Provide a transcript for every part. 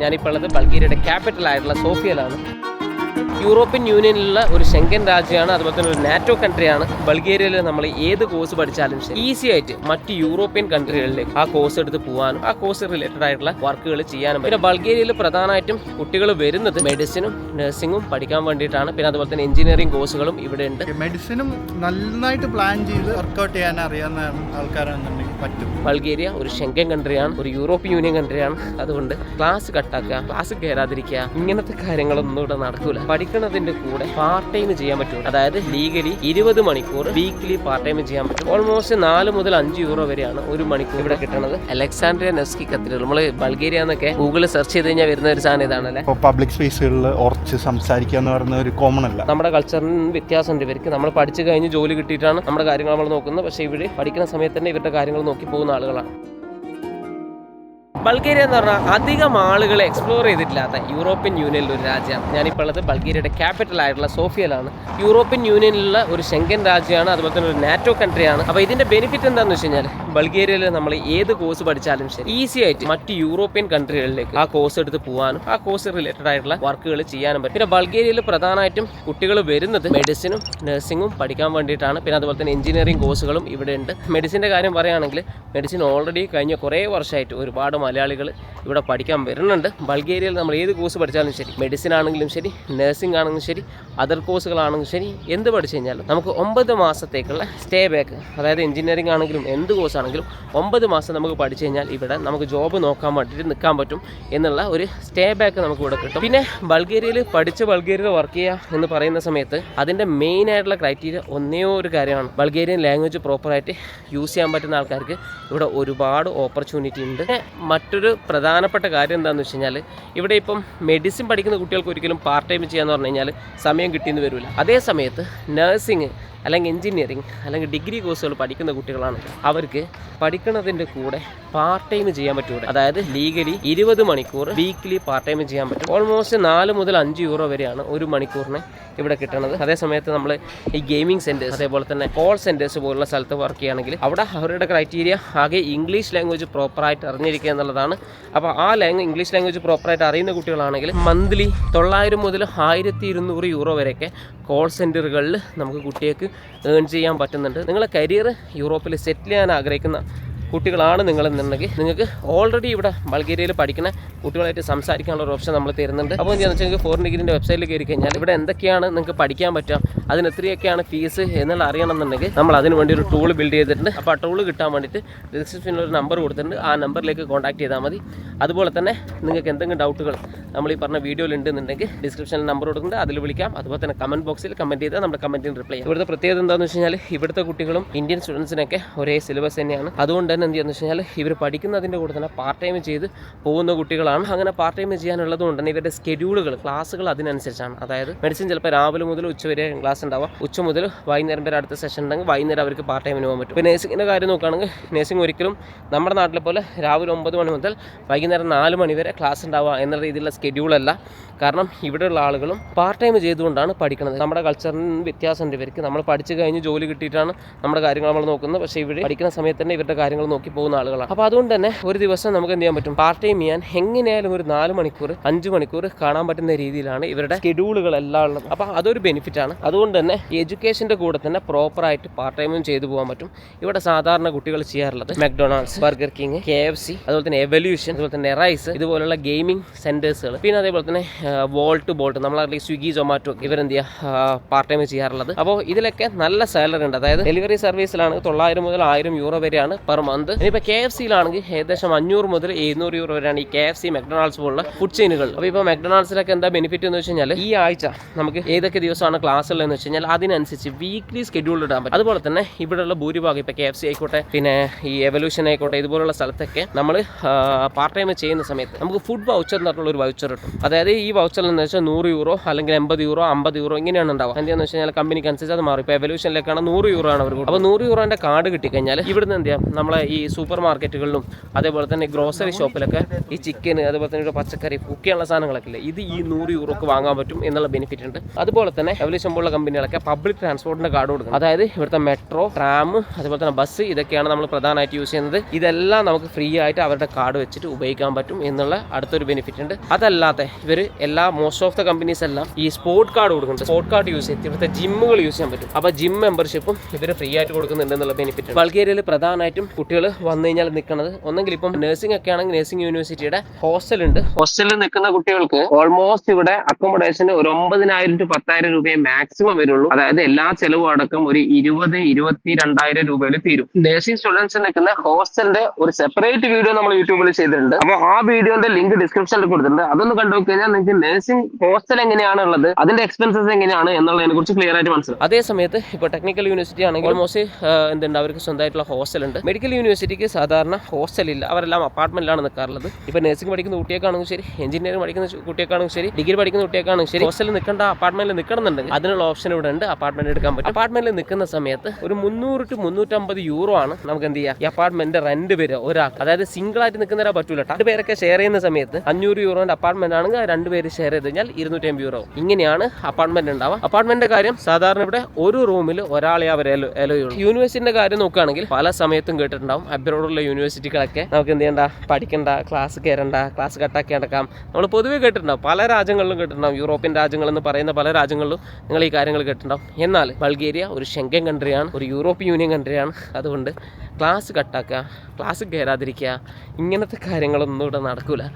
ഞാനിപ്പോൾ ഉള്ളത് ബൾഗേറിയയുടെ ക്യാപിറ്റൽ ആയിട്ടുള്ള സോഫിയയിലാണ്. യൂറോപ്യൻ യൂണിയനിലുള്ള ഒരു ഷെങ്കൻ രാജ്യമാണ്, അതുപോലെ തന്നെ ഒരു നാറ്റോ കൺട്രിയാണ്. ബൾഗേറിയയിൽ നമ്മൾ ഏത് കോഴ്സ് പഠിച്ചാലും ശരി ഈസി ആയിട്ട് മറ്റ് യൂറോപ്യൻ കൺട്രികളിലേക്ക് ആ കോഴ്സ് എടുത്ത് പോകാനും ആ കോഴ്സ് റിലേറ്റഡ് ആയിട്ടുള്ള വർക്കുകൾ ചെയ്യാനും. പിന്നെ ബൾഗേറിയയിൽ പ്രധാനമായിട്ടും കുട്ടികൾ വരുന്നത് മെഡിസിനും നഴ്സിംഗും പഠിക്കാൻ വേണ്ടിയിട്ടാണ്. പിന്നെ അതുപോലെ തന്നെ എഞ്ചിനീയറിംഗ് കോഴ്സുകളും ഇവിടെ ഉണ്ട്. മെഡിസിനും നന്നായിട്ട് പ്ലാൻ ചെയ്ത് വർക്കൗട്ട് ചെയ്യാൻ അറിയാവുന്ന ആൾക്കാരാണെന്നുണ്ടെങ്കിൽ പറ്റും. ബൾഗേറിയ ഒരു ഷെങ്കൻ കൺട്രിയാണ്, ഒരു യൂറോപ്യൻ യൂണിയൻ കൺട്രിയാണ്. അതുകൊണ്ട് ക്ലാസ് കട്ടാക്കുക, ക്ലാസ് കയറാതിരിക്കുക, ഇങ്ങനത്തെ കാര്യങ്ങളൊന്നും ഇവിടെ നടക്കൂല. പഠിക്കുന്നതിന്റെ കൂടെ പാർട്ട് ടൈം ചെയ്യാൻ പറ്റും. അതായത് ലീഗലി 20 മണിക്കൂർ വീക്ക്ലി പാർട്ട് ടൈം ചെയ്യാൻ പറ്റും. ഓൾമോസ്റ്റ് 4 മുതൽ 5 യൂറോ വരെയാണ് ഒരു മണിക്കൂർ ഇവിടെ കിട്ടുന്നത്. അലക്സാൻഡ്രിയ നെവ്സ്കി കത്തീഡ്രൽ, നമ്മൾ ബൾഗേറിയ എന്നൊക്കെ ഗൂഗിളിൽ സെർച്ച് ചെയ്ത് കഴിഞ്ഞാൽ വരുന്ന ഒരു സാധനം ഇതാണല്ലേ. പബ്ലിക് സ്പേസുകളിൽ ഉറച്ച് സംസാരിക്കുക എന്ന് പറയുന്ന ഒരു കോമൺ അല്ല. നമ്മുടെ കൾച്ചറിന് വ്യത്യാസമുണ്ട്. ഇവർക്ക് നമ്മൾ പഠിച്ചു കഴിഞ്ഞ് ജോലി കിട്ടിയിട്ടാണ് നമ്മുടെ കാര്യങ്ങൾ നമ്മൾ നോക്കുന്നത്. പക്ഷേ ഇവര് പഠിക്കുന്ന സമയത്ത് തന്നെ ഇവരുടെ കാര്യങ്ങൾ നോക്കി പോകുന്ന ആളുകളാണ്. ബൾഗേറിയ എന്ന് പറഞ്ഞാൽ അധികം ആളുകൾ എക്സ്പ്ലോർ ചെയ്തിട്ടില്ലാത്ത യൂറോപ്യൻ യൂണിയനിൽ ഒരു രാജ്യമാണ്. ഞാനിപ്പോൾ ഉള്ളത് ബൾഗേറിയയുടെ ക്യാപിറ്റൽ ആയിട്ടുള്ള സോഫിയയിലാണ്. യൂറോപ്യൻ യൂണിയനിലുള്ള ഒരു ഷെങ്കൻ രാജ്യമാണ്, അതുപോലെ തന്നെ ഒരു നാറ്റോ കൺട്രിയാണ്. അപ്പോൾ ഇതിന്റെ ബെനിഫിറ്റ് എന്താണെന്ന് വെച്ച് കഴിഞ്ഞാൽ ബൾഗേറിയയിൽ നമ്മൾ ഏത് കോഴ്സ് പഠിച്ചാലും ശരി ഈസി ആയിട്ട് മറ്റ് യൂറോപ്യൻ കൺട്രികളിലേക്ക് ആ കോഴ്സ് എടുത്ത് പോകാനും ആ കോഴ്സ് റിലേറ്റഡ് ആയിട്ടുള്ള വർക്കുകൾ ചെയ്യാനും പറ്റും. പിന്നെ ബൾഗേറിയയിൽ പ്രധാനമായിട്ടും കുട്ടികൾ വരുന്നത് മെഡിസിനും നഴ്സിംഗും പഠിക്കാൻ വേണ്ടിയിട്ടാണ്. പിന്നെ അതുപോലെ തന്നെ എഞ്ചിനീയറിംഗ് കോഴ്സുകളും ഇവിടെ ഉണ്ട്. മെഡിസിൻ്റെ കാര്യം പറയുകയാണെങ്കിൽ മെഡിസിൻ ഓൾറെഡി കഴിഞ്ഞ കുറേ വർഷമായിട്ട് ഒരുപാട് മലയാളികൾ ഇവിടെ പഠിക്കാൻ വരുന്നുണ്ട്. ബൾഗേറിയയിൽ നമ്മൾ ഏത് കോഴ്സ് പഠിച്ചാലും ശരി, മെഡിസിൻ ആണെങ്കിലും ശരി, നഴ്സിംഗ് ആണെങ്കിലും ശരി, അതർ കോഴ്സുകളാണെങ്കിലും ശരി, എന്ത് പഠിച്ചു കഴിഞ്ഞാലും നമുക്ക് 9 മാസത്തേക്കുള്ള സ്റ്റേ ബാക്ക്, അതായത് എഞ്ചിനീയറിംഗ് ആണെങ്കിലും എന്ത് കോഴ്സ് ആണെങ്കിലും 9 മാസം നമുക്ക് പഠിച്ചു കഴിഞ്ഞാൽ ഇവിടെ നമുക്ക് ജോബ് നോക്കാൻ വേണ്ടിയിട്ട് നിൽക്കാൻ പറ്റും എന്നുള്ള ഒരു സ്റ്റേ ബാക്ക് നമുക്ക് ഇവിടെ കിട്ടും. പിന്നെ ബൾഗേറിയയിൽ ബൾഗേറിയയിൽ വർക്ക് ചെയ്യുക എന്ന് പറയുന്ന സമയത്ത് അതിൻ്റെ മെയിൻ ആയിട്ടുള്ള ക്രൈറ്റീരിയ ഒന്നേ ഒരു കാര്യമാണ്, ബൾഗേറിയൻ ലാംഗ്വേജ് പ്രോപ്പറായിട്ട് യൂസ് ചെയ്യാൻ പറ്റുന്ന ആൾക്കാർക്ക് ഇവിടെ ഒരുപാട് ഓപ്പർച്യൂണിറ്റി ഉണ്ട്. മറ്റൊരു പ്രധാനപ്പെട്ട കാര്യം എന്താണെന്ന് വെച്ച് കഴിഞ്ഞാൽ ഇവിടെ ഇപ്പം മെഡിസിൻ പഠിക്കുന്ന കുട്ടികൾക്ക് ഒരിക്കലും പാർട്ട് ടൈം ചെയ്യാന്ന് പറഞ്ഞു കഴിഞ്ഞാൽ സമയം കിട്ടിയെന്ന് വരില്ല. അതേ സമയത്ത് നഴ്സിംഗ് അല്ലെങ്കിൽ എഞ്ചിനീയറിംഗ് അല്ലെങ്കിൽ ഡിഗ്രി കോഴ്സുകൾ പഠിക്കുന്ന കുട്ടികളാണ്, അവർക്ക് പഠിക്കുന്നതിൻ്റെ കൂടെ പാർട്ട് ടൈം ചെയ്യാൻ പറ്റും. അതായത് ലീഗലി 20 മണിക്കൂർ വീക്ക്ലി പാർട്ട് ടൈം ചെയ്യാൻ പറ്റും. ഓൾമോസ്റ്റ് 4 മുതൽ 5 യൂറോ വരെയാണ് ഒരു മണിക്കൂറിന് ഇവിടെ കിട്ടുന്നത്. അതേ സമയത്ത് നമ്മൾ ഈ ഗെയിമിംഗ് സെൻറ്റേഴ്സ് അതേപോലെ തന്നെ കോൾ സെൻറ്റേഴ്സ് പോലുള്ള സ്ഥലത്ത് വർക്ക് ചെയ്യുകയാണെങ്കിൽ അവിടെ അവരുടെ ക്രൈറ്റീരിയ ആകെ ഇംഗ്ലീഷ് ലാംഗ്വേജ് പ്രോപ്പറായിട്ട് അറിഞ്ഞിരിക്കുക എന്നുള്ളതാണ്. അപ്പോൾ ആ ഇംഗ്ലീഷ് ലാംഗ്വേജ് പ്രോപ്പറായിട്ട് അറിയുന്ന കുട്ടികളാണെങ്കിൽ മന്ത്ലി 900 മുതൽ 1200 യൂറോ വരെയൊക്കെ കോൾ സെൻറ്ററുകളിൽ നമുക്ക് കുട്ടികൾക്ക് ഏൺ ചെയ്യാൻ പറ്റുന്നുണ്ട്. നിങ്ങളെ കരിയർ യൂറോപ്പിൽ സെറ്റിൽ ചെയ്യാൻ ആഗ്രഹിക്കുന്ന കുട്ടികളാണ് നിങ്ങളെന്നുണ്ടെങ്കിൽ നിങ്ങൾക്ക് ഓൾറെഡി ഇവിടെ ബൾഗേറിയയിൽ പഠിക്കുന്ന കുട്ടികളായിട്ട് സംസാരിക്കാനുള്ള ഒരു ഓപ്ഷൻ നമ്മൾ തരുന്നുണ്ട്. അപ്പോൾ എന്താണെന്ന് വെച്ചാൽ നിങ്ങൾക്ക് ഫോറിൻ ഡിഗ്രീൻ്റെ വെബ്സൈറ്റിൽ കയറി കഴിഞ്ഞാൽ ഇവിടെ എന്തൊക്കെയാണ് നിങ്ങൾക്ക് പഠിക്കാൻ പറ്റുക, അതിന് എത്രയൊക്കെയാണ് ഫീസ് എന്നുള്ള അറിയണമെന്നുണ്ടെങ്കിൽ നമ്മൾ അതിന് വേണ്ടി ഒരു ടൂൾ ബിൽഡ് ചെയ്തിട്ടുണ്ട്. അപ്പോൾ ആ ടൂൾ കിട്ടാൻ വേണ്ടിയിട്ട് ഡിസ്ക്രിപ്ഷനിൽ ഒരു നമ്പർ കൊടുത്തിട്ടുണ്ട്, ആ നമ്പറിലേക്ക് കോൺടാക്ട് ചെയ്താൽ മതി. അതുപോലെ തന്നെ നിങ്ങൾക്ക് എന്തെങ്കിലും ഡൗട്ടുകൾ നമ്മൾ ഈ പറഞ്ഞ വീഡിയോയിൽ ഉണ്ടെന്നുണ്ടെങ്കിൽ ഡിസ്ക്രിപ്ഷനിൽ നമ്പർ കൊടുക്കുന്നുണ്ട്, അതിൽ വിളിക്കാം. അതുപോലെ തന്നെ കമൻറ്റ് ബോക്സിൽ കമൻറ്റ് ചെയ്താൽ നമ്മുടെ കമൻറ്റിന് റിപ്ലൈ ചെയ്യാം. ഇവിടുത്തെ പ്രത്യേകത എന്താണെന്ന് വെച്ച് കഴിഞ്ഞാൽ ഇവിടുത്തെ കുട്ടികളും ഇന്ത്യൻ സ്റ്റുഡൻസിനൊക്കെ ഒരേ സിലബസ് തന്നെയാണ്. അതുകൊണ്ട് തന്നെ എന്ത് ചെയ്യുന്നത് വെച്ച് കഴിഞ്ഞാൽ ഇവർ പഠിക്കുന്നതിൻ്റെ കൂടെ തന്നെ പാർട്ട് ടൈം ചെയ്ത് പോകുന്ന കുട്ടികളാണ്. അങ്ങനെ പാർട്ട് ടൈം ചെയ്യാനുള്ളത് കൊണ്ട് തന്നെ ഇവരുടെ സ്കെഡ്യൂളുകൾ ക്ലാസ്സുകൾ അതിനനുസരിച്ചാണ്. അതായത് മെഡിസിൻ ചിലപ്പോൾ രാവിലെ മുതൽ ഉച്ച വരെ ക്ലാസ് ഉണ്ടാവുക, ഉച്ച മുതൽ വൈകുന്നേരം വരെ അടുത്ത സെഷൻ ഉണ്ടെങ്കിൽ വൈകുന്നേരം അവർക്ക് പാർട്ട് ടൈമിന് പോകാൻ പറ്റും. ഇപ്പോൾ നേഴ്സിങ്ങിൻ്റെ കാര്യം നോക്കുകയാണെങ്കിൽ നേഴ്സിംഗ് ഒരിക്കലും നമ്മുടെ നാട്ടിലെ പോലെ രാവിലെ 9 മണി മുതൽ വൈകുന്നേരം 4 മണി വരെ ക്ലാസ് ഉണ്ടാവുക എന്ന രീതിയിലുള്ള സ്കെഡ്യൂളല്ല. കാരണം ഇവിടെയുള്ള ആളുകളും പാർട്ട് ടൈം ചെയ്തുകൊണ്ടാണ് പഠിക്കുന്നത്. നമ്മുടെ കൾച്ചറിന് വ്യത്യാസമുണ്ട്. ഇവർക്ക് നമ്മൾ പഠിച്ചു കഴിഞ്ഞ് ജോലി കിട്ടിയിട്ടാണ് നമ്മുടെ കാര്യങ്ങൾ നമ്മൾ നോക്കുന്നത്. പക്ഷേ ഇവർ പഠിക്കുന്ന സമയത്ത് തന്നെ ഇവരുടെ കാര്യങ്ങൾ നോക്കി പോകുന്ന ആളുകളാണ്. അപ്പോൾ അതുകൊണ്ട് തന്നെ ഒരു ദിവസം നമുക്ക് എന്ത് ചെയ്യാൻ പറ്റും, പാർട്ട് ടൈം ചെയ്യാൻ എങ്ങനെയായാലും ഒരു 4 മണിക്കൂർ 5 മണിക്കൂർ കാണാൻ പറ്റുന്ന രീതിയിലാണ് ഇവരുടെ സ്കെഡ്യൂളുകളെല്ലാം ഉള്ളത്. അപ്പോൾ അതൊരു ബെനിഫിറ്റാണ്. അതുകൊണ്ട് തന്നെ എഡ്യൂക്കേഷൻ്റെ കൂടെ തന്നെ പ്രോപ്പറായിട്ട് പാർട്ട് ടൈമും ചെയ്തു പോകാൻ പറ്റും. ഇവിടെ സാധാരണ കുട്ടികൾ ചെയ്യാറുള്ളത് മെക്ഡൊണാൾഡ്സ്, ബർഗർ കിങ്, KFC, അതുപോലെ തന്നെ എവല്യൂഷൻ, അതുപോലെ തന്നെ റൈസ് ഇതുപോലുള്ള ഗെയിമിംഗ് സെൻറ്റേഴ്സുകൾ, പിന്നെ അതേപോലെ തന്നെ വോൾട്ട് നമ്മളെ സ്വിഗ്ഗി സൊമാറ്റോ ഇവരെന്ത് ചെയ്യുക പാർട്ട് ടൈം ചെയ്യാറുള്ളത്. അപ്പോൾ ഇതിലൊക്കെ നല്ല സാലറി ഉണ്ട്. അതായത് ഡെലിവറി സർവീസിലാണ് 900 മുതൽ 1000 യൂറോ വരെയാണ് പെർ മന്ത്. ഇനിയിപ്പോൾ KFCയിലാണെങ്കിൽ ഏകദേശം 500 മുതൽ 700 യൂറോ വരെയാണ് ഈ KFC മെക്ഡൊണാൾഡ്സ് പോലുള്ള ഫുഡ് ചെയിനുകൾ. അപ്പോൾ ഇപ്പോൾ മെക്ഡൊണാൾഡ്സിലൊക്കെ എന്താ ബെനിഫിറ്റ് എന്ന് വെച്ച് കഴിഞ്ഞാൽ ഈ ആഴ്ച നമുക്ക് ഏതൊക്കെ ദിവസമാണ് ക്ലാസ് ഉള്ളതെന്ന് വെച്ച് കഴിഞ്ഞാൽ അതിനനുസരിച്ച് വീക്ക്ലി സ്കെഡ്യൂൾ ഇടാൻ പറ്റും. അതുപോലെ തന്നെ ഇവിടെയുള്ള ഭൂരിഭാഗം ഇപ്പോൾ KFC ആയിക്കോട്ടെ, പിന്നെ ഈ എവല്യൂഷൻ ആയിക്കോട്ടെ, ഇതുപോലുള്ള സ്ഥലത്തൊക്കെ നമ്മൾ പാർട്ട് ടൈം ചെയ്യുന്ന സമയത്ത് നമുക്ക് ഫുഡ് വൗച്ചർ എന്ന് പറഞ്ഞുള്ള ഒരു വൗച്ചർ കിട്ടും. അതായത് ഈ വൗച്ചറിൽ എന്ന് വെച്ചാൽ 100 യൂറോ അല്ലെങ്കിൽ 80 യൂറോ 50 യൂറോ ഇങ്ങനെയാണ് ഉണ്ടാവുക. എന്താണെന്ന് വെച്ച് കഴിഞ്ഞാൽ കമ്പനിക്ക് അനുസരിച്ച് അത് മാറും. ഇപ്പോൾ എവല്യൂഷനിലേക്കാണ് 100 യൂറോ ആണ് അവർ. അപ്പോൾ 100 യൂറോൻ്റെ കാർഡ് കിട്ടിക്കഴിഞ്ഞാൽ ഇവിടുന്ന് എന്ത് ചെയ്യാം, നമ്മളെ ഈ സൂപ്പർ മാർക്കറ്റുകളിലും അതേപോലെ തന്നെ ഗ്രോസറി ഷോപ്പിലൊക്കെ ഈ ചിക്കൻ അതുപോലെ തന്നെ പച്ചക്കറി കുക്കിയുള്ള സാധനങ്ങളൊക്കെ ഇല്ലേ, ഇത് ഈ 100 യൂറോക്ക് വാങ്ങാൻ പറ്റും എന്നുള്ള ബെനിഫിറ്റ് ഉണ്ട്. അതുപോലെ തന്നെ എവല്യൂഷൻ പോലുള്ള കമ്പനികളൊക്കെ പബ്ലിക് ട്രാൻസ്പോർട്ടിന്റെ കാർഡ് കൊടുക്കും. അതായത് ഇവിടുത്തെ മെട്രോ, ട്രാം, അതുപോലെ തന്നെ ബസ്, ഇതൊക്കെയാണ് നമ്മൾ പ്രധാനമായിട്ട് യൂസ് ചെയ്യുന്നത്. ഇതെല്ലാം നമുക്ക് ഫ്രീ ആയിട്ട് അവരുടെ കാർഡ് വെച്ചിട്ട് ഉപയോഗിക്കാൻ പറ്റും എന്നുള്ള അടുത്തൊരു ബെനിഫിറ്റ് ഉണ്ട്. അതല്ലാതെ ഇവർ മോസ്റ്റ് ഓഫ് ദ കമ്പനീസ് എല്ലാം ഈ സ്പോർട്ട് കാർഡ് കൊടുക്കുന്നുണ്ട്. സ്പോർട്ട് കാർഡ് യൂസ് ചെയ്ത് ഇവിടുത്തെ ജിമ്മുകൾ യൂസ് ചെയ്യാൻ പറ്റും. അപ്പോൾ ജിം മെമ്പർഷിപ്പും ഇവർ ഫ്രീ ആയിട്ട് കൊടുക്കുന്നുണ്ട് എന്നുള്ള ബെനിഫിറ്റ്. ബൾഗേറിയയിൽ പ്രധാനമായിട്ടും കുട്ടികൾ വന്നു കഴിഞ്ഞാൽ നിൽക്കുന്നത് ഒന്നെങ്കിൽ ഇപ്പം നഴ്സിംഗ് ഒക്കെ ആണെങ്കിൽ നഴ്സിംഗ് യൂണിവേഴ്സിറ്റിയുടെ ഹോസ്റ്റൽ ഉണ്ട്. ഹോസ്റ്റലിൽ നിൽക്കുന്ന കുട്ടികൾക്ക് ഓൾമോസ്റ്റ് ഇവിടെ അക്കോമഡേഷന് ഒരു 9,000 to 10,000 രൂപയെ മാക്സിമം വരുള്ളൂ. അതായത് എല്ലാ ചെലവും അടക്കം ഒരു 20-22,000 രൂപയിൽ തീരും. നഴ്സിംഗ് സ്റ്റുഡൻസ് നിൽക്കുന്ന ഹോസ്റ്റലിന്റെ ഒരു സെപ്പറേറ്റ് വീഡിയോ നമ്മൾ യൂട്യൂബിൽ ചെയ്തിട്ടുണ്ട്. അപ്പോൾ ആ വീഡിയോന്റെ ലിങ്ക് ഡിസ്ക്രിപ്ഷനിൽ കൊടുത്തിട്ടുണ്ട്. അതൊന്ന് കണ്ടു കഴിഞ്ഞാൽ നിങ്ങൾക്ക് നഴ്സിംഗ് ഹോസ്റ്റൽ എങ്ങനെയാണുള്ളത്, അതിന്റെ എക്സ്പെൻസസ് എങ്ങനെയാണ് എന്നുള്ളതിനെ കുറിച്ച് ക്ലിയർ ആയിട്ട് മനസ്സിലാവും. അതേ സമയത്ത് ഇപ്പോൾ ടെക്നിക്കൽ യൂണിവേഴ്സിറ്റി ആണെങ്കിൽ ഓൾമോസ്റ്റ് എന്തുണ്ട്, അവർക്ക് സ്വന്തമായിട്ടുള്ള ഹോസ്റ്റൽ ഉണ്ട്. മെഡിക്കൽ യൂണിവേഴ്സിറ്റിക്ക് സാധാരണ ഹോസ്റ്റൽ ഇല്ല, അവരെല്ലാം അപ്പാർട്ട്മെന്റിലാണ് നിൽക്കാറുള്ളത്. ഇപ്പോൾ നഴ്സിംഗ് പഠിക്കുന്ന കുട്ടിയൊക്കെയാണെങ്കിൽ ശരി, എഞ്ചിനീയറിംഗ് പഠിക്കുന്ന കുട്ടിയൊക്കെയാണെങ്കിൽ ശരി, ഡിഗ്രി പഠിക്കുന്ന കുട്ടിയൊക്കെയാണെങ്കിൽ ശരി, ഹോസ്റ്റലിൽ നിൽക്കേണ്ട അപ്പാർട്ട്മെന്റിൽ നിൽക്കണമെന്നുണ്ടെങ്കിൽ അതിനുള്ള ഓപ്ഷൻ ഇവിടെ ഉണ്ട്. അപ്പാർട്ട്മെന്റ് എടുക്കാൻ പറ്റും. അപ്പാർട്ട്മെന്റിൽ നിൽക്കുന്ന സമയത്ത് ഒരു 300 to 350 യൂറോ ആണ് നമുക്ക് എന്ത് ചെയ്യാം, ഈ അപ്പാർട്ട്മെന്റ് റെന്റ് വരിക ഒരാൾക്ക്. അതായത് സിംഗിൾ ആയിട്ട് നിൽക്കുന്നവരെ പറ്റൂല. 2 പേരൊക്കെ ഷെയർ ചെയ്യുന്ന സമയത്ത് 500 യൂറോന്റെ അപ്പാർട്ട്മെന്റ് ആണെങ്കിൽ 2 പേര് ഷെയർ ചെയ്ത് കഴിഞ്ഞാൽ 250 യൂറോ. ഇങ്ങനെയാണ് അപ്പാർട്ട്മെന്റ് ഉണ്ടാവുക. അപ്പാർട്ട്മെന്റിന്റെ കാര്യം സാധാരണ ഇവിടെ ഒരു റൂമിൽ ഒരാളെ അവർ എലോയുള്ളൂ. യൂണിവേഴ്സിറ്റിന്റെ കാര്യം നോക്കുകയാണെങ്കിൽ പല സമയത്തും കേട്ടിട്ടുണ്ടാവും അബ്രോഡുള്ള യൂണിവേഴ്സിറ്റികളൊക്കെ നമുക്ക് എന്ത് ചെയ്യണ്ട, പഠിക്കണ്ട, ക്ലാസ് കയറണ്ട, ക്ലാസ് കട്ടാക്കി നടക്കാം. നമ്മൾ പൊതുവെ കേട്ടിട്ടുണ്ടാവും, പല രാജ്യങ്ങളിലും കേട്ടിട്ടുണ്ടാവും. യൂറോപ്യൻ രാജ്യങ്ങളെന്ന് പറയുന്ന പല രാജ്യങ്ങളിലും നിങ്ങൾ ഈ കാര്യങ്ങൾ കേട്ടിട്ടുണ്ടാവും. എന്നാൽ ബൾഗേറിയ ഒരു ഷെങ്കൻ കൺട്രിയാണ്, ഒരു യൂറോപ്യൻ യൂണിയൻ കൺട്രിയാണ്. അതുകൊണ്ട് ക്ലാസ് കട്ടാക്കുക, ക്ലാസ് കയറാതിരിക്കുക, ഇങ്ങനത്തെ കാര്യങ്ങളൊന്നും ഇവിടെ നടക്കില്ല.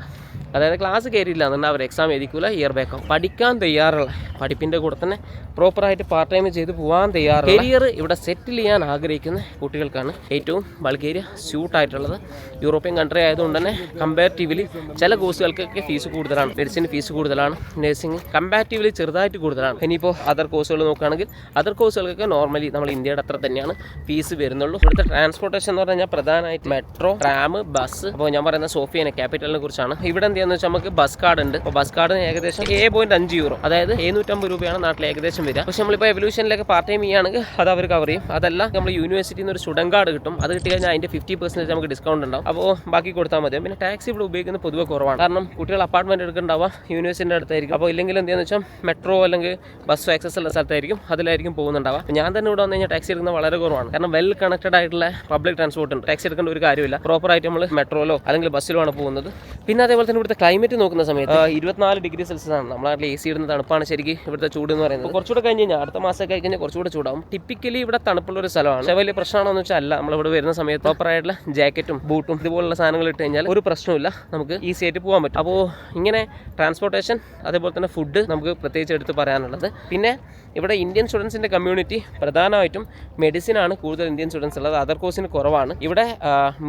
അതായത് ക്ലാസ് കയറിയില്ല എന്നുണ്ടെങ്കിൽ അവർ എക്സാം എഴുതിക്കില്ല, ഇയർ ബാക്കാവും. പഠിക്കാൻ തയ്യാറുള്ള, പഠിപ്പിൻ്റെ കൂടെ തന്നെ പ്രോപ്പറായിട്ട് പാർട്ട് ടൈം ചെയ്ത് പോകാൻ തയ്യാറുള്ള, കരിയർ ഇവിടെ സെറ്റിൽ ചെയ്യാൻ ആഗ്രഹിക്കുന്ന കുട്ടികൾക്കാണ് ഏറ്റവും ബൾഗേറിയ സ്യൂട്ടായിട്ടുള്ളത്. യൂറോപ്യൻ കൺട്രി ആയതുകൊണ്ട് തന്നെ കമ്പാരിറ്റീവ്ലി ചില കോഴ്സുകൾക്കൊക്കെ ഫീസ് കൂടുതലാണ്. മെഡിസിൻ ഫീസ് കൂടുതലാണ്, നഴ്സിംഗ് കമ്പാരിറ്റീവ്ലി ചെറുതായിട്ട് കൂടുതലാണ്. ഇനിയിപ്പോൾ അതർ കോഴ്സുകൾ നോക്കുകയാണെങ്കിൽ അതർ കോഴ്സുകൾക്കൊക്കെ നോർമലി നമ്മൾ ഇന്ത്യയുടെ അത്ര തന്നെയാണ് ഫീസ് വരുന്നുള്ളൂ. ഇവിടുത്തെ ട്രാൻസ്പോർട്ടേഷൻ എന്ന് പറഞ്ഞാൽ പ്രധാനമായിട്ട് മെട്രോ, ട്രാം, ബസ്. അപ്പോൾ ഞാൻ പറയുന്ന സോഫിയനെ ക്യാപിറ്റലിനെ കുറിച്ചാണ്. ഇവിടെ എന്താണെന്ന് വെച്ചാൽ നമുക്ക് ബസ് കാർഡ് ഉണ്ട്. അപ്പോൾ ബസ് കാർഡിന് ഏകദേശം 7.5 യൂറോ, അതായത് 750 രൂപയാണ് നാട്ടിൽ ഏകദേശം വരിക. പക്ഷെ നമ്മളിപ്പോൾ എവല്യൂഷനിലേക്ക് പാർട്ട് ടൈം ചെയ്യുകയാണെങ്കിൽ അത് അവർ കവർ ചെയ്യും. അതല്ല നമ്മൾ യൂണിവേഴ്സിറ്റിയിൽ നിന്ന് ഒരു സ്റ്റുഡന്റ് കാർഡ് കിട്ടും. അത് കിട്ടി കഴിഞ്ഞാൽ അതിൻ്റെ 50% നമുക്ക് ഡിസ്കൗണ്ട് ഉണ്ടാവും. അപ്പോൾ ബാക്കി കൊടുത്താൽ മതി. പിന്നെ ടാക്സി ഇവിടെ ഉപയോഗിക്കുന്നത് പൊതുവെ കുറവാണ്. കാരണം കുട്ടികൾ അപ്പാർട്ട്മെന്റ് എടുക്കുന്നുണ്ടാവുക യൂണിവേഴ്സിറ്റിൻ്റെ അടുത്തായിരിക്കും. അപ്പോൾ ഇല്ലെങ്കിൽ എന്താണെന്ന് വെച്ചാൽ മെട്രോ അല്ലെങ്കിൽ ബസ് ആക്സസ് ഉള്ള സ്ഥലത്തായിരിക്കും, അതിലായിരിക്കും പോകുന്നുണ്ടാവുക. ഞാൻ തന്നെ ഇവിടെ വന്നു കഴിഞ്ഞാൽ ടാക്സി എടുക്കുന്നത് വളരെ കുറവാണ്. കാരണം വെൽ കണക്റ്റഡ് ആയിട്ടുള്ള പബ്ലിക് ട്രാൻസ്പോർട്ട് ഉണ്ട്. ടാക്സി എടുക്കേണ്ട ഒരു കാര്യമില്ല. പ്രോപ്പറായിട്ട് നമ്മൾ മെട്രോയിലോ അല്ലെങ്കിൽ ബസ്സിലോ ആണ് പോകുന്നത്. പിന്നെ അതേപോലെ തന്നെ ഇവിടുത്തെ ക്ലൈമറ്റ് നോക്കുന്ന സമയത്ത് 24 ഡിഗ്രി സെൽഷ്യസ് ആണ്. നമ്മുടെ നാട്ടിൽ AC ഇടുന്ന തണുപ്പാണ് ശരിക്കും ഇവിടുത്തെ ചൂട് എന്ന് പറയുന്നത്. കുറച്ചുകൂടെ കഴിഞ്ഞ് കഴിഞ്ഞാൽ അടുത്ത മാസമൊക്കെ കഴിഞ്ഞാൽ കുറച്ചുകൂടെ ചൂടാവും. ടിപ്പിക്കലി ഇവിടെ തണുപ്പുള്ള ഒരു സ്ഥലമാണ്. പക്ഷേ വലിയ പ്രശ്നമാണെന്ന് വെച്ചാൽ അല്ല. നമ്മളിവിടെ വരുന്ന സമയത്ത് പ്രോപ്പറായിട്ടുള്ള ജാക്കറ്റും ബൂട്ടും ഇതുപോലുള്ള സാധനങ്ങൾ ഇട്ട് കഴിഞ്ഞാൽ ഒരു പ്രശ്നമില്ല, നമുക്ക് ഈസി ആയിട്ട് പോകാൻ പറ്റും. അപ്പോൾ ഇങ്ങനെ ട്രാൻസ്പോർട്ടേഷൻ അതേപോലെ തന്നെ ഫുഡ് നമുക്ക് പ്രത്യേകിച്ച് എടുത്ത് പറയാനുള്ളത്. പിന്നെ ഇവിടെ ഇന്ത്യൻ സ്റ്റുഡൻസിൻ്റെ കമ്മ്യൂണിറ്റി പ്രധാനമായിട്ടും മെഡിസിനാണ് കൂടുതൽ ഇന്ത്യൻ സ്റ്റുഡൻസ് ഉള്ളത്. അതർ കോഴ്സിന് കുറവാണ്. ഇവിടെ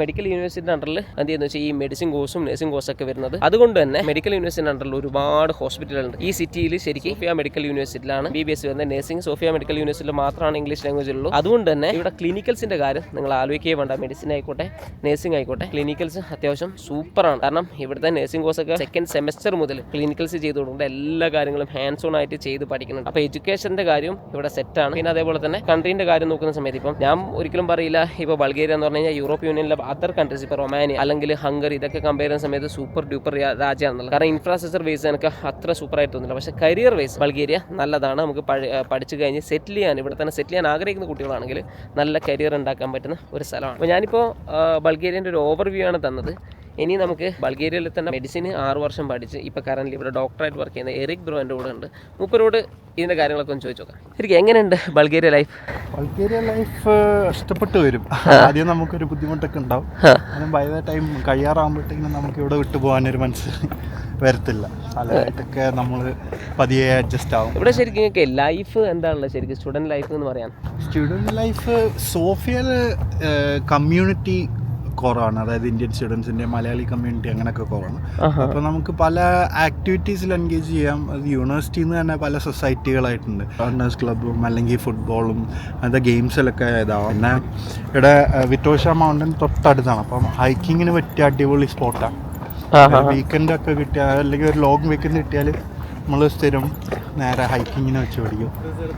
മെഡിക്കൽ യൂണിവേഴ്സിറ്റിയുടെ അണ്ടറിൽ എന്ത് ചെയ്യുന്നത് വെച്ചാൽ ഈ മെഡിസിൻ കോഴ്സും നഴ്സിംഗ് കോഴ്സൊക്കെ വരുന്നത്. അതുകൊണ്ട് തന്നെ മെഡിക്കൽ യൂണിവേഴ്സിറ്റിയുടെ അണ്ടറിൽ ഒരുപാട് ഹോസ്പിറ്റലുണ്ട്. ഈ സിറ്റിയിൽ ശരിക്കും സോഫിയ മെഡിക്കൽ യൂണിവേഴ്സിറ്റിയിലാണ് BBS വരുന്നത്. നഴ്സിംഗ് സോഫിയ മെഡിക്കൽ യൂണിവേഴ്സിറ്റിയിൽ മാത്രമാണ് ഇംഗ്ലീഷ് ലാംഗ്വേജ് ഉള്ളൂ. അതുകൊണ്ട് തന്നെ ഇവിടെ ക്ലിനിക്കൽസിൻ്റെ കാര്യം നിങ്ങൾ ആലോചിക്കുകയും വേണ്ട. മെഡിസിൻ ആയിക്കോട്ടെ നഴ്സിംഗ് ആയിക്കോട്ടെ, ക്ലിനിക്കൽസ് അത്യാവശ്യം സൂപ്പറാണ്. കാരണം ഇവിടുത്തെ നഴ്സിംഗ് കോഴ്സൊക്കെ 2nd സെമസ്റ്റർ മുതൽ ക്ലിനിക്കൽസ് ചെയ്ത് കൊടുക്കേണ്ട എല്ലാ കാര്യങ്ങളും ഹാൻഡ്സ് ഓൺ ആയിട്ട് ചെയ്ത് പഠിക്കുന്നുണ്ട്. അപ്പോൾ എഡ്യൂക്കേഷൻ്റെ കാര്യം ഇവിടെ സെറ്റാണ്. പിന്നെ അതേപോലെ തന്നെ കൺട്രീൻ്റെ കാര്യം നോക്കുന്ന സമയത്ത് ഇപ്പം ഞാൻ ഒരിക്കലും പറയില്ല ഇപ്പോൾ ബൾഗേറിയ എന്ന് പറഞ്ഞു കഴിഞ്ഞാൽ യൂറോപ്യൻ യൂണിയനിലെ അതർ കൺട്രീസ് ഇപ്പോൾ റൊമാനിയ അല്ലെങ്കിൽ ഹംഗറി ഇതൊക്കെ കമ്പയർ ചെയ്യുന്ന സമയത്ത് സൂപ്പർ ഡ്യൂപ്പർ രാജ്യമാണെന്നുള്ളത്. കാരണം ഇൻഫ്രാസ്ട്രക്ചർ ബേസ് എനിക്ക് അത്ര സൂപ്പറായിട്ട് തോന്നില്ല. പക്ഷേ കരിയർ വൈസ് ബൾഗേറിയ നല്ലതാണ്. നമുക്ക് പഠിച്ചു കഴിഞ്ഞ് സെറ്റിൽ ചെയ്യാൻ, ഇവിടെ തന്നെ സെറ്റിൽ ചെയ്യാൻ ആഗ്രഹിക്കുന്ന കുട്ടികളാണെങ്കിൽ നല്ല കരിയർ ഉണ്ടാക്കാൻ പറ്റുന്ന ഒരു സ്ഥലമാണ്. അപ്പോൾ ഞാനിപ്പോൾ ബൾഗേറിയൻ്റെ ഒരു ഓവർവ്യൂ ആണ് തന്നത്. ഇനി നമുക്ക് ബൾഗേറിയയിൽ തന്നെ മെഡിസിന് 6 വർഷം പഠിച്ച് ഇപ്പോൾ കറന്റ് ഇവിടെ ഡോക്ടറായിട്ട് വർക്ക് ചെയ്യുന്ന എറിക് ബ്രോ എൻ്റെ കൂടെ ഉണ്ട്. മൂപ്പരോട് ഇതിൻ്റെ കാര്യങ്ങളൊക്കെ ഒന്ന് ചോദിച്ചു നോക്കാം. ശരിക്കും എങ്ങനെയുണ്ട് ബൾഗേറിയ ലൈഫ്? ബൾഗേറിയ ലൈഫ് ഇഷ്ടപ്പെട്ടു വരും. ആദ്യം നമുക്കൊരു ബുദ്ധിമുട്ടൊക്കെ ഉണ്ടാവും. ബൈ ദ ടൈം കഴിയാറാകുമ്പോഴത്തേക്കും നമുക്ക് ഇവിടെ വിട്ടു പോകാനൊരു മനസ്സ് വരത്തില്ല. പലതായിട്ടൊക്കെ നമ്മൾ പതിയെ അഡ്ജസ്റ്റ് ആവും. ഇവിടെ ശരിക്കും ലൈഫ് എന്താണല്ലോ ശരിക്കും സ്റ്റുഡൻറ് ലൈഫ് എന്ന് പറയാൻ? സ്റ്റുഡൻറ് ലൈഫ് സോഫിയയിൽ കമ്മ്യൂണിറ്റി കുറവാണ്. അതായത് ഇന്ത്യൻ സ്റ്റുഡൻസിൻ്റെ മലയാളി കമ്മ്യൂണിറ്റി അങ്ങനെയൊക്കെ കുറവാണ്. അപ്പോൾ നമുക്ക് പല ആക്ടിവിറ്റീസിൽ എൻഗേജ് ചെയ്യാം. അത് യൂണിവേഴ്സിറ്റിയിൽ നിന്ന് തന്നെ പല സൊസൈറ്റികളായിട്ടുണ്ട്. റണ്ണേഴ്സ് ക്ലബ്ബും അല്ലെങ്കിൽ ഫുട്ബോളും അങ്ങനത്തെ ഗെയിംസിലൊക്കെ ഇതാവും. പിന്നെ ഇവിടെ വിറ്റോഷ മൗണ്ടൻ തൊട്ടടുത്താണ്. അപ്പം ഹൈക്കിങ്ങിന് പറ്റിയ അടിപൊളി സ്പോട്ടാണ്. വീക്കെൻഡ് ഒക്കെ കിട്ടിയാൽ അല്ലെങ്കിൽ ഒരു ലോങ് വീക്കെൻഡ് കിട്ടിയാൽ നമ്മൾ സ്ഥിരം നേരെ ഹൈക്കിങ്ങിന് വെച്ച് പിടിക്കും.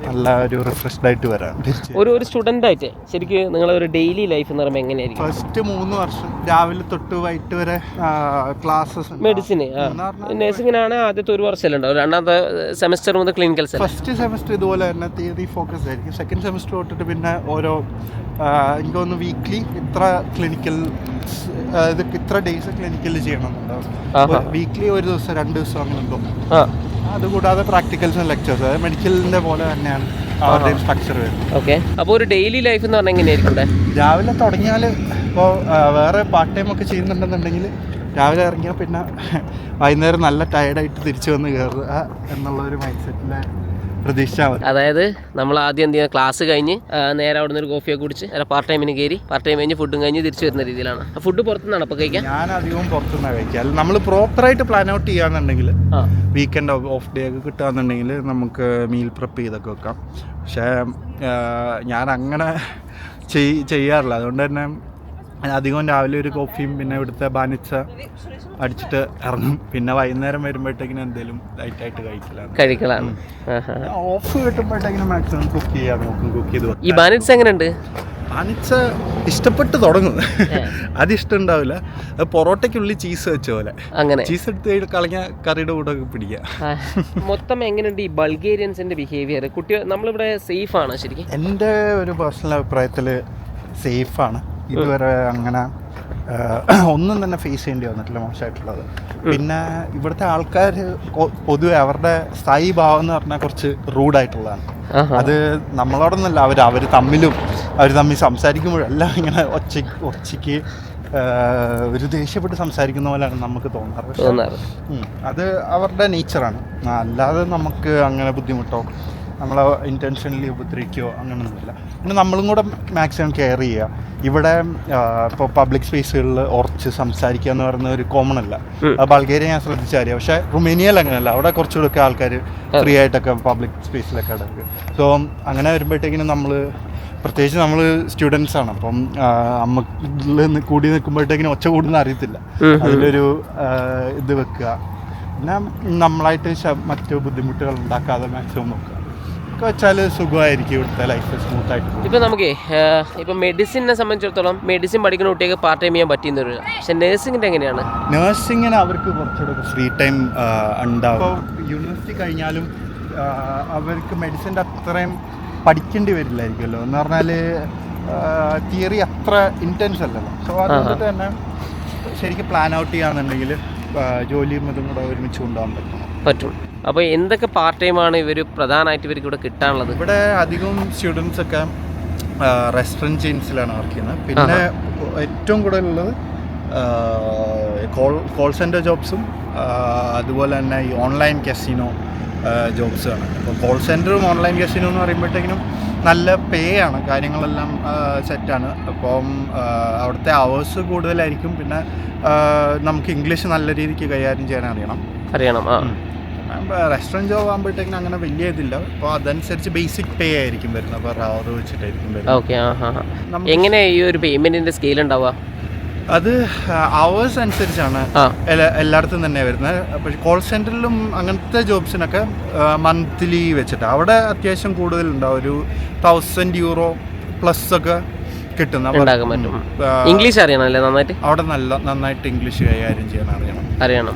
നല്ല ഒരു റിഫ്രഷ്ഡ് ആയിട്ട് വരാം തിരിച്ച്. ഒരു സ്റ്റുഡൻ്റ് ആയിട്ട് ശരിക്കും നിങ്ങളെ ഒരു ഡെയിലി ലൈഫ് എന്ന് പറയുമ്പോൾ എങ്ങനെയായിരിക്കും? ഫസ്റ്റ് 3 വർഷം രാവിലെ തൊട്ട് വൈകിട്ട് വരെ ക്ലാസ്സസ്. മെഡിസിന് നഴ്സിംഗിനാണ് ആദ്യത്തെ 1 വർഷമല്ലേ ഉണ്ടാവും, രണ്ടാമത്തെ സെമസ്റ്റർ മുതൽ ക്ലിനിക്കൽസ്. ഫസ്റ്റ് സെമസ്റ്റർ ഇതുപോലെ തന്നെ തിയറി ഫോക്കസ് ആയിരിക്കും. സെക്കൻഡ് സെമസ്റ്റർ തൊട്ടിട്ട് പിന്നെ ഓരോ എനിക്ക് തോന്നുന്നു വീക്ക്ലി ഇത്ര ക്ലിനിക്കൽ ഇത്ര ഡേയ്സ് ക്ലിനിക്കൽ ചെയ്യണമെന്നുണ്ടാവും. വീക്ക്ലി 1 ദിവസം 2 ദിവസം അങ്ങനെ ഉണ്ടോ. അതുകൂടാതെ പ്രാക്ടിക്കൽസും ലെക്ചേഴ്സ് മെഡിക്കലിൻ്റെ പോലെ തന്നെയാണ് അവരുടെയും സ്ട്രക്ചർ വരുന്നത്. ഓക്കെ, അപ്പോൾ ഒരു ഡെയിലി ലൈഫ് എന്ന് പറഞ്ഞാൽ എങ്ങനെയായിരിക്കും? രാവിലെ തുടങ്ങിയാൽ ഇപ്പോൾ വേറെ പാർട്ട് ടൈം ഒക്കെ ചെയ്യുന്നുണ്ടെന്നുണ്ടെങ്കിൽ രാവിലെ ഇറങ്ങിയാൽ പിന്നെ വൈകുന്നേരം നല്ല ടയർഡായിട്ട് തിരിച്ചു വന്ന് കയറുക എന്നുള്ളൊരു മൈൻഡ് സെറ്റിലെ പ്രതീക്ഷിച്ചാൽ മതി. അതായത് നമ്മൾ ആദ്യം എന്ത് ചെയ്യുക, ക്ലാസ് കഴിഞ്ഞ് നേരെ അവിടെ നിന്ന് ഒരു കോഫിയൊക്കെ കുടിച്ച് നേരെ പാർട്ട് ടൈമിന് കയറി പാർട്ട് ടൈം കഴിഞ്ഞ് ഫുഡും കഴിഞ്ഞ് തിരിച്ചു വരുന്ന രീതിയിലാണ്. ഫുഡ് പുറത്തുനിന്നാണ് അപ്പോൾ കഴിക്കാൻ? ഞാൻ അധികവും പുറത്തുനിന്നാണ് കഴിക്കുക. അല്ല നമ്മൾ പ്രോപ്പറായിട്ട് പ്ലാൻ ഔട്ട് ചെയ്യാന്നുണ്ടെങ്കിൽ വീക്കെൻഡ് ഓഫ് ഡേ ഒക്കെ കിട്ടുകയെന്നുണ്ടെങ്കിൽ നമുക്ക് മീൽ പ്രിപ്പ് ചെയ്തൊക്കെ വെക്കാം. പക്ഷേ ഞാൻ അങ്ങനെ ചെയ്യാറില്ല. അതുകൊണ്ട് തന്നെ അധികം രാവിലെ ഒരു കോഫിയും പിന്നെ ഇവിടുത്തെ ബാനിച്ച അടിച്ചിട്ട് ഇറങ്ങും. പിന്നെ വൈകുന്നേരം വരുമ്പോഴത്തേക്കിനും എന്തെങ്കിലും ലൈറ്റായിട്ട് കഴിക്കലാണ്. ഓഫ് കിട്ടുമ്പോഴത്തേക്കിനും മാക്സിമം കുക്ക് ചെയ്യാൻ നോക്കും. കുക്ക് ചെയ്ത് ഈ ബാനിച്ച എങ്ങനെയുണ്ട്? ബാനിച്ച ഇഷ്ടപ്പെട്ട് തുടങ്ങും. അത് ഇഷ്ടം ഉണ്ടാവില്ല. അത് പൊറോട്ടയ്ക്കുള്ളിൽ ചീസ് വെച്ച പോലെ അങ്ങനെ ചീസ് എടുത്ത് കളഞ്ഞ കറിയുടെ കൂടെ ഒക്കെ പിടിക്കുക. മൊത്തം എങ്ങനെയുണ്ട് ഈ ബൾഗേറിയൻസിന്റെ ബിഹേവിയർ? കുട്ടികൾ നമ്മളിവിടെ സേഫ് ആണ് ശരിക്കും? എൻ്റെ ഒരു പേഴ്സണൽ അഭിപ്രായത്തിൽ സേഫാണ്. ഇതുവരെ അങ്ങനെ ഒന്നും തന്നെ ഫേസ് ചെയ്യേണ്ടി വന്നിട്ടില്ല മോശമായിട്ടുള്ളത്. പിന്നെ ഇവിടുത്തെ ആൾക്കാർ പൊതുവെ അവരുടെ സ്ഥായി ഭാവം എന്ന് പറഞ്ഞാൽ കുറച്ച് റൂഡായിട്ടുള്ളതാണ്. അത് നമ്മളോടൊന്നല്ല, അവർ തമ്മിൽ സംസാരിക്കുമ്പോഴെല്ലാം ഇങ്ങനെ ഒച്ചയ്ക്ക് ഒരു ദേഷ്യപ്പെട്ട് സംസാരിക്കുന്ന പോലെയാണ് നമുക്ക് തോന്നാറ്. അത് അവരുടെ നേച്ചറാണ്. അല്ലാതെ നമുക്ക് അങ്ങനെ ബുദ്ധിമുട്ടോ നമ്മളെ ഇൻറ്റൻഷനലി ഉപദ്രവിക്കുകയോ അങ്ങനെയൊന്നുമില്ല. പിന്നെ നമ്മളും കൂടെ മാക്സിമം കെയർ ചെയ്യുക. ഇവിടെ ഇപ്പോൾ പബ്ലിക് സ്പേസുകളിൽ ഉറച്ച് സംസാരിക്കുക എന്ന് പറയുന്ന ഒരു കോമൺ അല്ല. ബൾഗേറിയ ഞാൻ ശ്രദ്ധിച്ചറിയാം. പക്ഷേ റുമേനിയയിൽ അങ്ങനെയല്ല. അവിടെ കുറച്ചുകൂടെ ആൾക്കാർ ഫ്രീ ആയിട്ടൊക്കെ പബ്ലിക് സ്പേസിലൊക്കെ കിടക്കുക. സോ അങ്ങനെ വരുമ്പോഴത്തേക്കിനും പ്രത്യേകിച്ച് നമ്മൾ സ്റ്റുഡൻസ് ആണ്. അപ്പം അമ്മയിൽ കൂടി നിൽക്കുമ്പോഴത്തേക്കിനും ഒച്ച കൂടുന്ന അറിയത്തില്ല. അതിലൊരു ഇത് വെക്കുക. പിന്നെ നമ്മളായിട്ട് മറ്റു ബുദ്ധിമുട്ടുകൾ ഉണ്ടാക്കാതെ മാക്സിമം നോക്കുക വെച്ചാൽ സുഖമായിരിക്കും ഇവിടുത്തെ ലൈഫ് സ്മൂത്തായിട്ട്. ഇപ്പം നമുക്ക് ഇപ്പം മെഡിസിനെ സംബന്ധിച്ചിടത്തോളം മെഡിസിൻ പഠിക്കുന്ന കുട്ടികൾക്ക് പാർട്ട് ടൈം ചെയ്യാൻ പറ്റുന്ന ഒരു, പക്ഷേ നേഴ്സിങ്ങിൻ്റെ എങ്ങനെയാണ്? നേഴ്സിങ്ങിന് അവർക്ക് കുറച്ചുകൂടെ ഫ്രീ ടൈം ഉണ്ടാവും. ഇപ്പോൾ യൂണിവേഴ്സിറ്റി കഴിഞ്ഞാലും അവർക്ക് മെഡിസിൻ്റെ അത്രയും പഠിക്കേണ്ടി വരില്ലായിരിക്കുമല്ലോ. എന്ന് പറഞ്ഞാൽ തിയറി അത്ര ഇൻറ്റൻസ് അല്ലല്ലോ. സോ അതുകൊണ്ട് തന്നെ ശരിക്കും പ്ലാൻ ഔട്ട് ചെയ്യാന്നുണ്ടെങ്കിൽ ജോലിയും ഇതും കൂടെ ഒരുമിച്ച് കൊണ്ടുപോകാൻ പറ്റും. അപ്പോൾ എന്തൊക്കെ പാർട്ട് ടൈമാണ് ഇവർ പ്രധാനമായിട്ട് ഇവർക്ക് ഇവിടെ കിട്ടാനുള്ളത്? ഇവിടെ അധികം സ്റ്റുഡൻസ് ഒക്കെ റെസ്റ്റോറൻറ്റ് ചെയിൻസിലാണ് വർക്ക് ചെയ്യുന്നത്. പിന്നെ ഏറ്റവും കൂടുതലുള്ളത് കോൾ സെൻറ്റർ ജോബ്സും അതുപോലെ തന്നെ ഈ ഓൺലൈൻ കസിനോ ജോബ്സാണ്. അപ്പോൾ കോൾ സെൻറ്ററും ഓൺലൈൻ കസിനോ എന്ന് പറയുമ്പോഴത്തേക്കിനും നല്ല പേ ആണ്, കാര്യങ്ങളെല്ലാം സെറ്റാണ്. അപ്പം അവിടുത്തെ അവേഴ്സ് കൂടുതലായിരിക്കും. പിന്നെ നമുക്ക് ഇംഗ്ലീഷ് നല്ല രീതിക്ക് കൈകാര്യം ചെയ്യാൻ അറിയണം. റെസ്റ്റോറൻറ്റ് ജോബ് ആകുമ്പോഴത്തേക്കിനും അങ്ങനെ വലിയ ഇതില്ല. അപ്പോൾ അതനുസരിച്ച് ബേസിക് പേ ആയിരിക്കും വരുന്നത്. പെർ അവർ വെച്ചിട്ടായിരിക്കും വരുന്നത്. എങ്ങനെ ഈ ഒരു പേയ്മെൻറ്റിൻ്റെ സ്കെയിൽ ഉണ്ടാവുക? അത് അവേഴ്സ് അനുസരിച്ചാണ് എല്ലായിടത്തും തന്നെ വരുന്നത്. പക്ഷേ കോൾ സെൻറ്ററിലും അങ്ങനത്തെ ജോബ്സിനൊക്കെ മന്ത്ലി വെച്ചിട്ട് അവിടെ അത്യാവശ്യം കൂടുതലുണ്ടാവും. ഒരു €1000 പ്ലസ് ഒക്കെ കിട്ടുന്ന. ഇംഗ്ലീഷ് അറിയണമല്ലേ നന്നായിട്ട്? അവിടെ നന്നായിട്ട് ഇംഗ്ലീഷ് കൈകാര്യം ചെയ്യാൻ അറിയണം.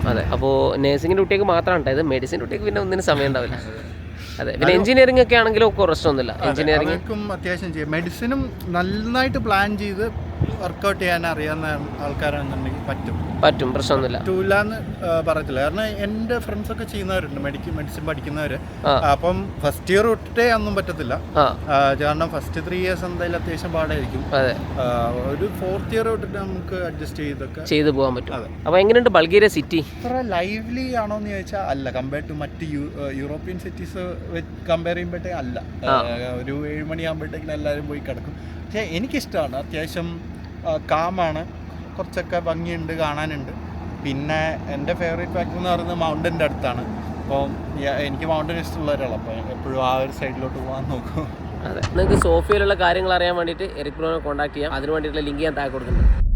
അതെ. അപ്പോൾ നേഴ്സിങ്ങിൻ്റെ കുട്ടിക്ക് മാത്രമാണ് ഉണ്ടായത്. മെഡിസിൻ കുട്ടിക്ക് പിന്നെ ഒന്നിനും സമയം ഉണ്ടാവില്ല. അതെ. പിന്നെ എഞ്ചിനീയറിംഗ് ഒക്കെ ആണെങ്കിലും പ്രശ്നമൊന്നുമില്ല. എഞ്ചിനീയറിംഗും അത്യാവശ്യം ചെയ്യും. മെഡിസിനും നന്നായിട്ട് പ്ലാൻ ചെയ്ത് വർക്കൗട്ട് ചെയ്യാൻ അറിയാവുന്ന ആൾക്കാരാണെന്നുണ്ടെങ്കിൽ പറ്റും, പ്രശ്നമൊന്നുമില്ല. പറ്റൂലെന്ന് പറയത്തില്ല. കാരണം എൻ്റെ ഫ്രണ്ട്സൊക്കെ ചെയ്യുന്നവരുണ്ട്, മെഡിസിൻ പഠിക്കുന്നവർ. അപ്പം ഫസ്റ്റ് ഇയർ തൊട്ടേ ഒന്നും പറ്റത്തില്ല. കാരണം ഫസ്റ്റ് 3 years എന്തായാലും അത്യാവശ്യം പാടായിരിക്കും. ഒരു 4th year തൊട്ടിട്ട് നമുക്ക് അഡ്ജസ്റ്റ് ചെയ്ത് പോകാൻ പറ്റും. അതെ. അപ്പോൾ എങ്ങനെയുണ്ട് ബൾഗേറിയ സിറ്റി? അത്ര ലൈവ്ലി ആണോ എന്ന് ചോദിച്ചാൽ അല്ല. കമ്പയർ ടു മറ്റ് യൂറോപ്യൻ സിറ്റീസ് കമ്പയർ ചെയ്യുമ്പോഴത്തേക്കും അല്ല. ഒരു 7 മണിയാകുമ്പോഴത്തേക്കും എല്ലാവരും പോയി കിടക്കും. പക്ഷേ എനിക്കിഷ്ടമാണ്. അത്യാവശ്യം കാമാണ്, കുറച്ചൊക്കെ ഭംഗിയുണ്ട്, കാണാനുണ്ട്. പിന്നെ എൻ്റെ ഫേവറേറ്റ് ഫാക്ടർ എന്ന് പറയുന്നത് മൗണ്ടൻ്റെ അടുത്താണ്. അപ്പോൾ എനിക്ക് മൗണ്ടൻ ഇഷ്ടമുള്ള ഒരാളാണ്. അപ്പോൾ എപ്പോഴും ആ ഒരു സൈഡിലോട്ട് പോകാൻ നോക്കും. അതെ. നിങ്ങൾക്ക് സോഫിയയിലുള്ള കാര്യങ്ങൾ അറിയാൻ വേണ്ടിയിട്ട് എറിക് ബ്രോനെ കോൺടാക്ട് ചെയ്യാം. അതിന് വേണ്ടിയിട്ടുള്ള ലിങ്ക് ഞാൻ താഴെ കൊടുക്കുന്നുണ്ട്.